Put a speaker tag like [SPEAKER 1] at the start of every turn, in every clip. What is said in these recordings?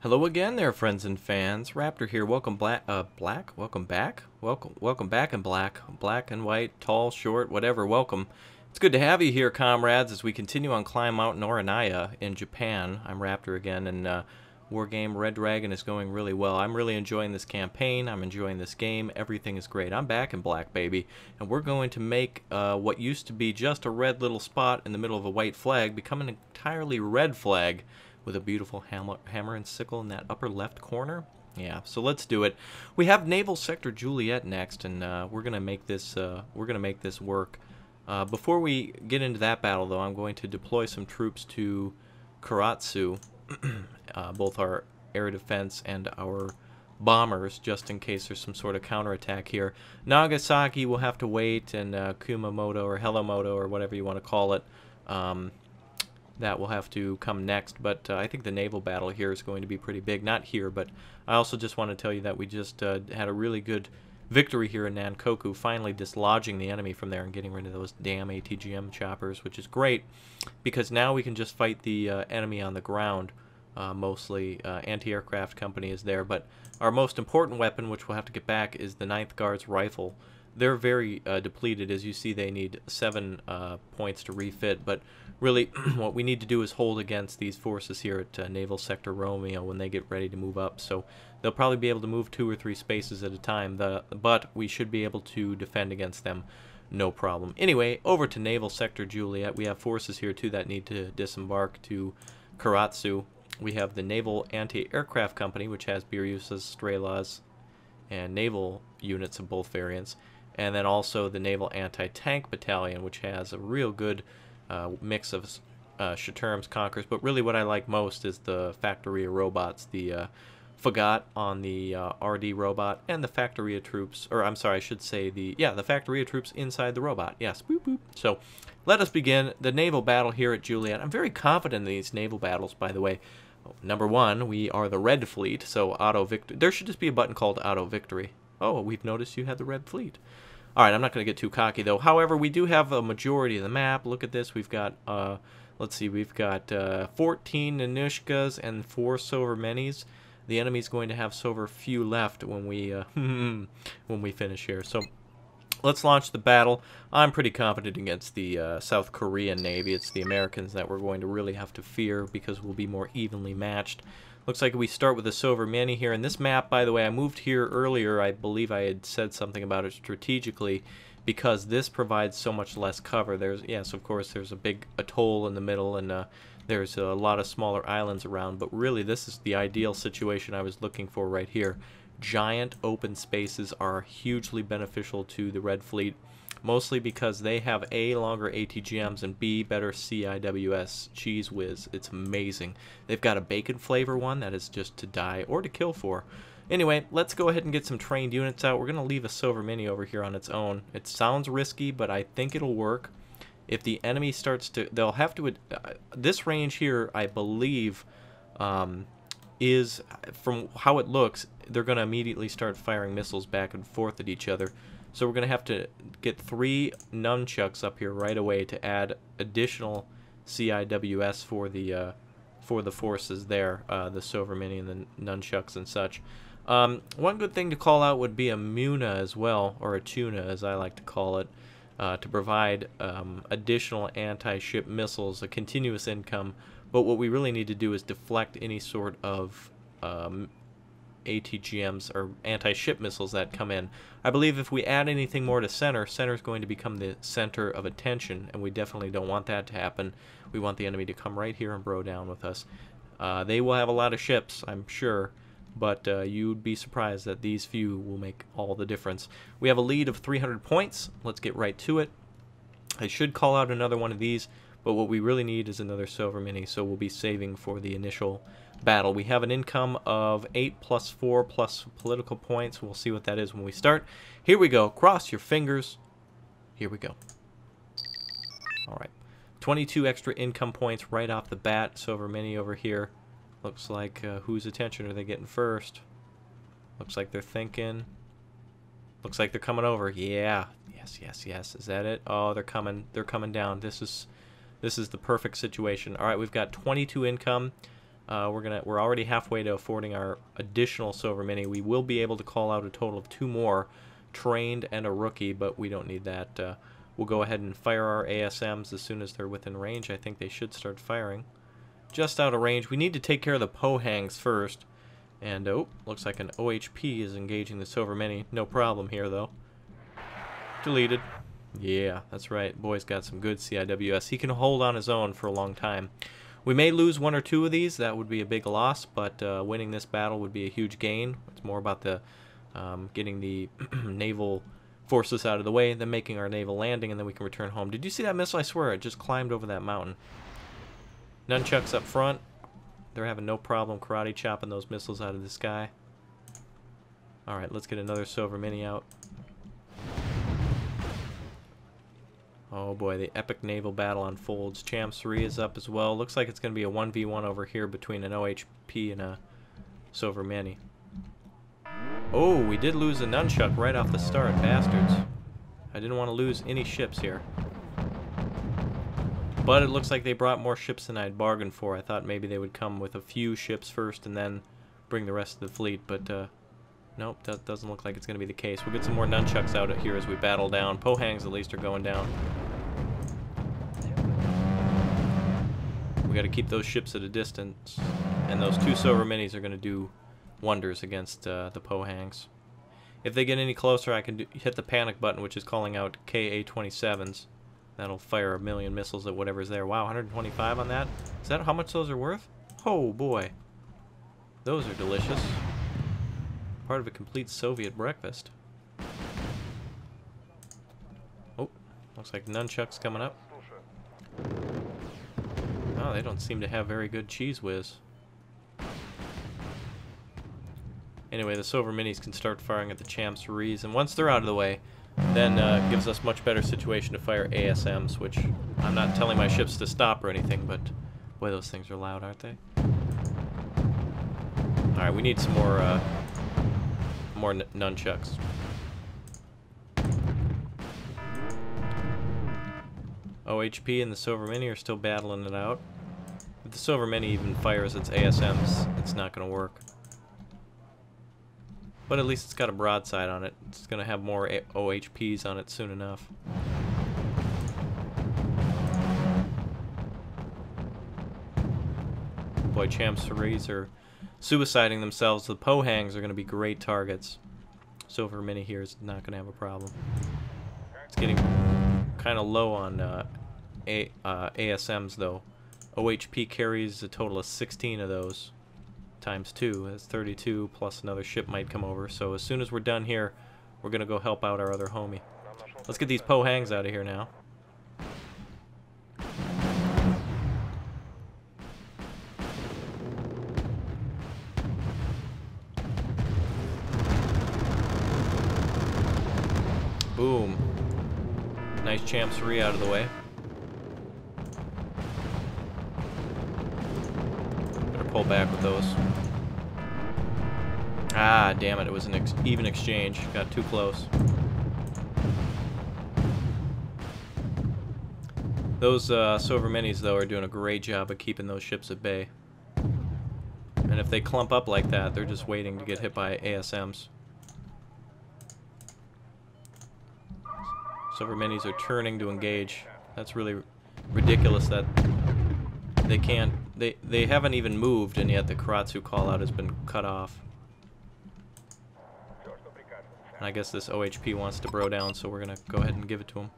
[SPEAKER 1] Hello again there, friends and fans. Raptor here. Welcome Black? Welcome back? Welcome back in black. Black and white, tall, short, whatever, welcome. It's good to have you here, comrades, as we continue on Climb Mountain Oranaya in Japan. I'm Raptor again, and Wargame Red Dragon is going really well. I'm really enjoying this campaign. I'm enjoying this game. Everything is great. I'm back in black, baby. And we're going to make what used to be just a red little spot in the middle of a white flag become an entirely red flag, with a beautiful hammer and sickle in that upper left corner. Yeah, so let's do it. We have Naval Sector Juliet next, and we're gonna make this work. Before we get into that battle, though, I'm going to deploy some troops to Karatsu, both our air defense and our bombers, just in case there's some sort of counterattack here. Nagasaki will have to wait, and Kumamoto or Hellomoto or whatever you want to call it. That will have to come next, but I think the naval battle here is going to be pretty big. Not here, but I also just want to tell you that we just had a really good victory here in Nankoku, finally dislodging the enemy from there and getting rid of those damn ATGM choppers, which is great, because now we can just fight the enemy on the ground, mostly. Anti-aircraft company is there, but our most important weapon, which we'll have to get back, is the 9th Guards rifle. They're very depleted. As you see, they need 7 points to refit, but really what we need to do is hold against these forces here at Naval Sector Romeo when they get ready to move up. So they'll probably be able to move 2 or 3 spaces at a time, but we should be able to defend against them, no problem. Anyway, over to Naval Sector Juliet. We have forces here too that need to disembark to Karatsu. We have the Naval Anti-Aircraft Company, which has Biryusas, Strelas, and naval units of both variants. And then also the Naval Anti-Tank Battalion, which has a real good mix of Shaturms, Conquerors, but really what I like most is the Factoria robots, the Fagot on the RD robot, and the Factoria troops, or I'm sorry, I should say the Factoria troops inside the robot. Yes, boop boop. So let us begin the naval battle here at Juliet. I'm very confident in these naval battles, by the way. Number 1, we are the Red Fleet, so auto victory. There should just be a button called auto victory. Oh, we've noticed you had the Red Fleet. Alright, I'm not going to get too cocky, though. However, we do have a majority of the map. Look at this. We've got, let's see, we've got 14 Nanushkas and 4 Sovermenis. The enemy's going to have so few left when we, when we finish here. So let's launch the battle. I'm pretty confident against the South Korean Navy. It's the Americans that we're going to really have to fear because we'll be more evenly matched. Looks like we start with the Sovermeni here. And this map, by the way, I moved here earlier. I believe I had said something about it strategically because this provides so much less cover. There's, yes, of course, there's a big atoll in the middle, and there's a lot of smaller islands around. But really, this is the ideal situation I was looking for right here. Giant open spaces are hugely beneficial to the Red Fleet, mostly because they have A, longer ATGMs, and B, better CIWS. Cheese whiz. It's amazing. They've got a bacon flavor one that is just to die or to kill for. Anyway, let's go ahead and get some trained units out. We're going to leave a Sovermeni over here on its own. It sounds risky, but I think it'll work. If the enemy starts to... They'll have to... this range here, I believe, is, from how it looks, they're going to immediately start firing missiles back and forth at each other. So we're going to have to get 3 nunchucks up here right away to add additional CIWS for the forces there, the Sovermeni and the nunchucks and such. One good thing to call out would be a Muna as well, or a tuna as I like to call it, to provide additional anti-ship missiles, a continuous income. But what we really need to do is deflect any sort of ATGMs or anti-ship missiles that come in. I believe if we add anything more to center, center is going to become the center of attention, and we definitely don't want that to happen. We want the enemy to come right here and bro down with us. They will have a lot of ships, I'm sure, but you'd be surprised that these few will make all the difference. We have a lead of 300 points. Let's get right to it. I should call out another one of these, but what we really need is another Sovermeni, so we'll be saving for the initial battle. We have an income of 8 plus 4 plus political points. We'll see what that is when we start. Here we go. Cross your fingers. Here we go. Alright. 22 extra income points right off the bat. Sovermeni over here. Looks like, whose attention are they getting first? Looks like they're thinking. Looks like they're coming over. Yeah. Yes, yes, yes. Is that it? Oh, they're coming. They're coming down. This is the perfect situation. All right, we've got 22 income. We're already halfway to affording our additional Silver Mini. We will be able to call out a total of 2 more, trained and a rookie, but we don't need that. We'll go ahead and fire our ASMs as soon as they're within range. I think they should start firing. Just out of range. We need to take care of the Pohangs first. And, oh, looks like an OHP is engaging the Silver Mini. No problem here, though. Deleted. Yeah, that's right. Boy's got some good CIWS. He can hold on his own for a long time. We may lose 1 or 2 of these. That would be a big loss, but winning this battle would be a huge gain. It's more about the getting the naval forces out of the way, then making our naval landing, and then we can return home. Did you see that missile? I swear, it just climbed over that mountain. Nunchucks up front. They're having no problem karate chopping those missiles out of the sky. Alright, let's get another Silver Mini out. Oh boy, the epic naval battle unfolds. Cham 3 is up as well. Looks like it's going to be a 1v1 over here between an OHP and a Silver Mini. Oh, we did lose a Nunchuck right off the start, bastards. I didn't want to lose any ships here. But it looks like they brought more ships than I'd bargained for. I thought maybe they would come with a few ships first and then bring the rest of the fleet, but nope, that doesn't look like it's going to be the case. We'll get some more Nunchucks out here as we battle down. Pohangs at least are going down. We got to keep those ships at a distance, and those 2 Silver Minis are going to do wonders against the Pohangs. If they get any closer, I can hit the panic button, which is calling out KA-27s. That'll fire a million missiles at whatever's there. Wow, 125 on that? Is that how much those are worth? Oh boy. Those are delicious. Part of a complete Soviet breakfast. Oh, looks like Nunchuck's coming up. Oh, they don't seem to have very good cheese whiz. Anyway, the Silver Minis can start firing at the Cham 3s, and once they're out of the way, then gives us much better situation to fire ASMs, which I'm not telling my ships to stop or anything, but boy, those things are loud, aren't they? Alright, we need some more Nunchucks. OHP and the Silver Mini are still battling it out. If the Silver Mini even fires its ASMs, it's not going to work. But at least it's got a broadside on it. It's going to have more OHPs on it soon enough. Boy, Cham 3s are suiciding themselves. The Pohangs are going to be great targets. Silver Mini here is not going to have a problem. It's getting kind of low on ASMs, though. OHP carries a total of 16 of those. Times 2, that's 32, plus another ship might come over. So as soon as we're done here, we're going to go help out our other homie. Let's get these Pohangs out of here now. Boom. Nice Cham 3 out of the way. Better pull back with those. Ah, damn it. It was an even exchange. Got too close. Those Silver Minis, though, are doing a great job of keeping those ships at bay. And if they clump up like that, they're just waiting to get hit by ASMs. Silver Minis are turning to engage. That's really ridiculous that they can't... They haven't even moved, and yet the Karatsu call-out has been cut off. And I guess this OHP wants to bro down, so we're going to go ahead and give it to him.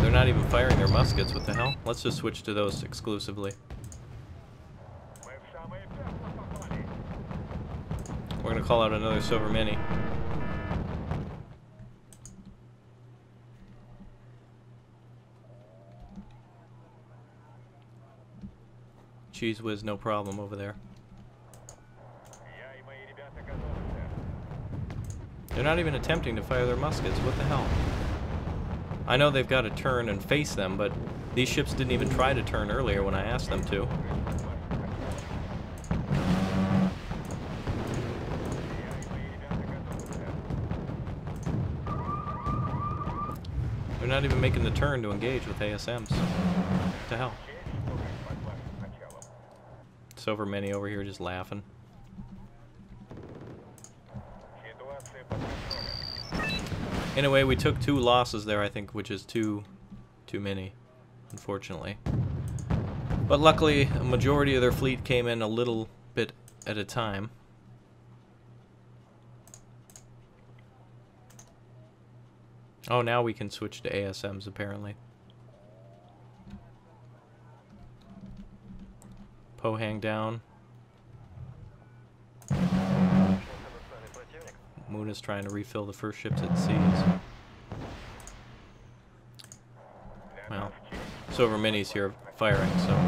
[SPEAKER 1] They're not even firing their muskets. What the hell? Let's just switch to those exclusively. We're going to call out another Silver Mini. Cheese whiz, no problem over there. They're not even attempting to fire their muskets. What the hell? I know they've got to turn and face them, but these ships didn't even try to turn earlier when I asked them to. They're not even making the turn to engage with ASMs. What the hell? Silver Mini over here just laughing. Anyway, we took 2 losses there, I think, which is too many, unfortunately. But luckily, a majority of their fleet came in a little bit at a time. Oh, now we can switch to ASMs, apparently. Pohang down. Moon is trying to refill the first ships it sees. Well, Silver Mini's here firing, so...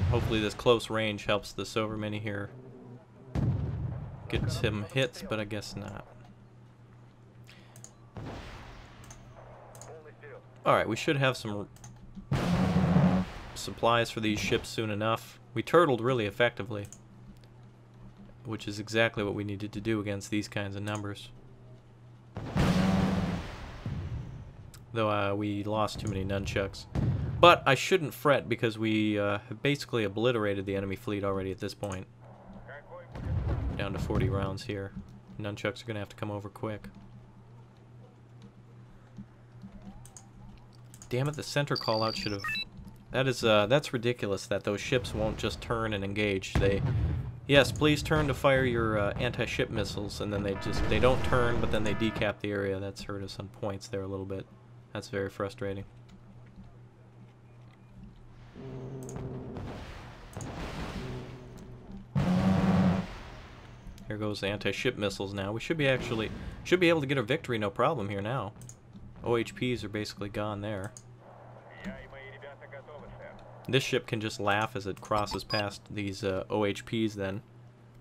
[SPEAKER 1] Hopefully this close range helps the Silver Mini here. Gets him hits, but I guess not. Alright, we should have some supplies for these ships soon enough. We turtled really effectively, which is exactly what we needed to do against these kinds of numbers. Though we lost too many nunchucks. But I shouldn't fret because we have basically obliterated the enemy fleet already at this point. Down to 40 rounds here. Nunchucks are going to have to come over quick. Damn it, the center call-out should have... That's ridiculous that those ships won't just turn and engage. Yes, please turn to fire your anti-ship missiles, and then they don't turn, but then they decap the area. That's hurt us on points there a little bit. That's very frustrating. Here goes the anti-ship missiles now. We should be able to get a victory, no problem here now. OHPs are basically gone there. This ship can just laugh as it crosses past these OHPs then.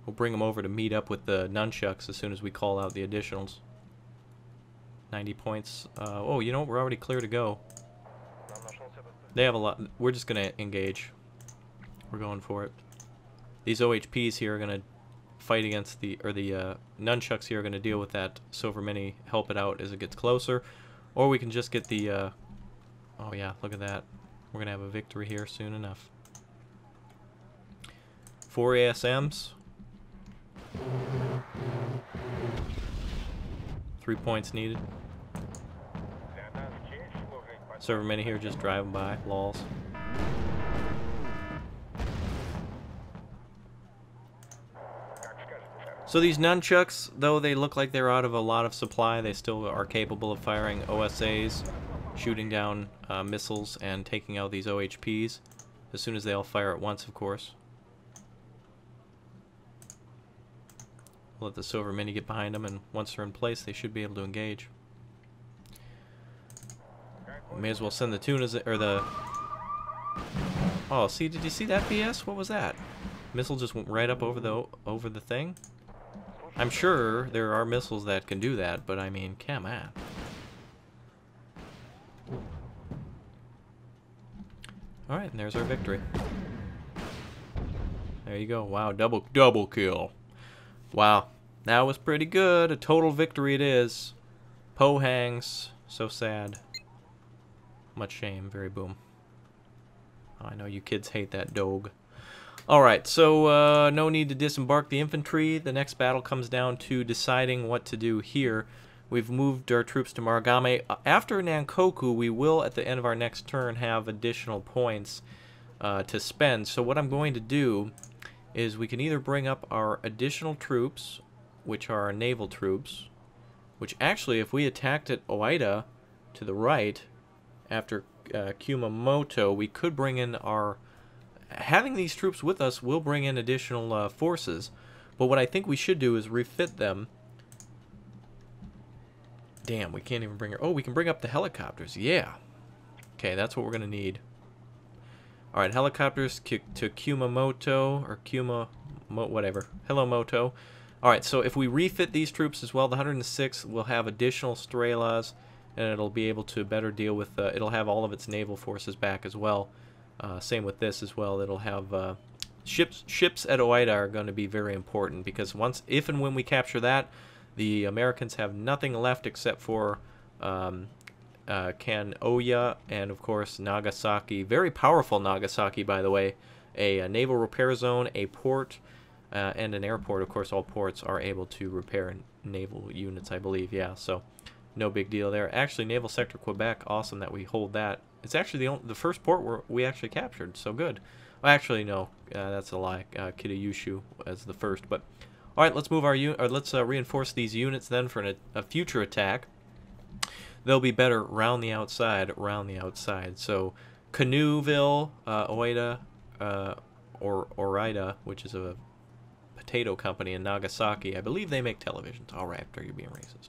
[SPEAKER 1] We'll bring them over to meet up with the nunchucks as soon as we call out the additionals. 90 points. Oh, you know what? We're already clear to go. They have a lot. We're just going to engage. We're going for it. These OHPs here are going to fight against the nunchucks here are going to deal with that Silver Mini, help it out as it gets closer, or we can just get the oh yeah, look at that, we're gonna have a victory here soon enough. 4 ASMs, 3 points needed. Silver Mini here just driving by, lols. So these nunchucks, though they look like they're out of a lot of supply, they still are capable of firing OSAs, shooting down missiles, and taking out these OHPs, as soon as they all fire at once, of course. We'll let the Silver Mini get behind them, and once they're in place, they should be able to engage. We may as well send the tunas, or the... Oh, see, did you see that BS? What was that? Missile just went right up over the thing? I'm sure there are missiles that can do that, but I mean, come on. Alright, and there's our victory. There you go. Wow, double kill. Wow, that was pretty good. A total victory it is. Pohangs, so sad. Much shame, very boom. Oh, I know you kids hate that dog. Alright, so no need to disembark the infantry. The next battle comes down to deciding what to do here. We've moved our troops to Maragame. After Nankoku, we will, at the end of our next turn, have additional points to spend. So what I'm going to do is we can either bring up our additional troops, which are our naval troops, which actually, if we attacked at Oita to the right, after Kumamoto, we could bring in our... Having these troops with us will bring in additional forces, but what I think we should do is refit them. Damn, we can't even bring her... Oh, we can bring up the helicopters, yeah. Okay, that's what we're going to need. Alright, helicopters to Kumamoto, or whatever. Hello, Moto. Alright, so if we refit these troops as well, the 106 will have additional Strelas, and it'll be able to better deal with, it'll have all of its naval forces back as well. Same with this as well. It'll have ships at Oida are going to be very important, because if and when we capture that, the Americans have nothing left except for Kanoya and, of course, Nagasaki. Very powerful Nagasaki, by the way. A naval repair zone, a port, and an airport. Of course, all ports are able to repair naval units, I believe. Yeah, so no big deal there. Actually, Naval Sector Quebec, awesome that we hold that. It's actually the first port we actually captured, so good. Well, actually, no, that's a lie. Kitayushu as the first, but all right, let's move let's reinforce these units then for a future attack. They'll be better round the outside. So Canoeville, Oida, or Orida, which is a potato company in Nagasaki. I believe they make televisions. All right, after you're being racist.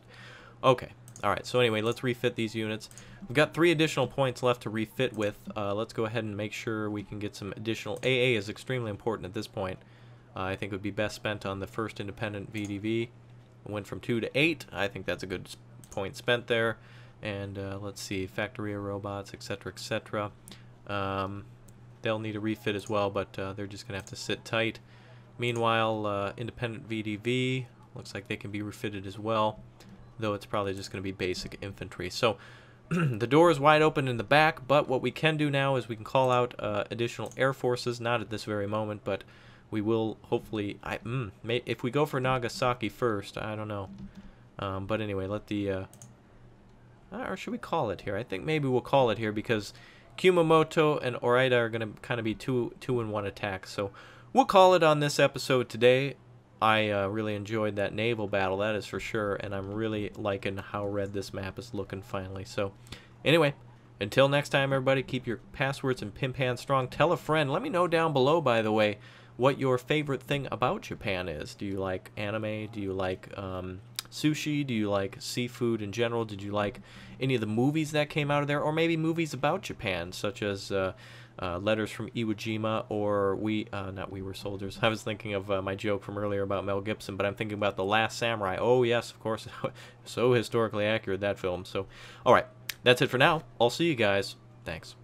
[SPEAKER 1] Okay. All right. So anyway, let's refit these units. We've got 3 additional points left to refit with. Let's go ahead and make sure we can get some additional. AA is extremely important at this point. I think it would be best spent on the first independent VDV. It went from 2 to 8. I think that's a good point spent there. And let's see, factory robots, etc., etc. They'll need a refit as well, but they're just going to have to sit tight. Meanwhile, independent VDV looks like they can be refitted as well, though it's probably just going to be basic infantry. So the door is wide open in the back, but what we can do now is we can call out additional air forces, not at this very moment, but we will hopefully, if we go for Nagasaki first, I don't know. But anyway, let the, or should we call it here? I think maybe we'll call it here, because Kumamoto and Orida are going to kind of be two in one attacks. So we'll call it on this episode today. I really enjoyed that naval battle, that is for sure, and I'm really liking how red this map is looking finally. So anyway, until next time, everybody, keep your passwords and pin pan strong. Tell a friend. Let me know down below, by the way, what your favorite thing about Japan is. Do you like anime? Do you like sushi? Do you like seafood in general? Did you like any of the movies that came out of there, or maybe movies about Japan, such as Letters from Iwo Jima, or not We Were Soldiers. I was thinking of my joke from earlier about Mel Gibson, but I'm thinking about The Last Samurai. Oh yes, of course. So historically accurate, that film. So all right, that's it for now. I'll see you guys. Thanks.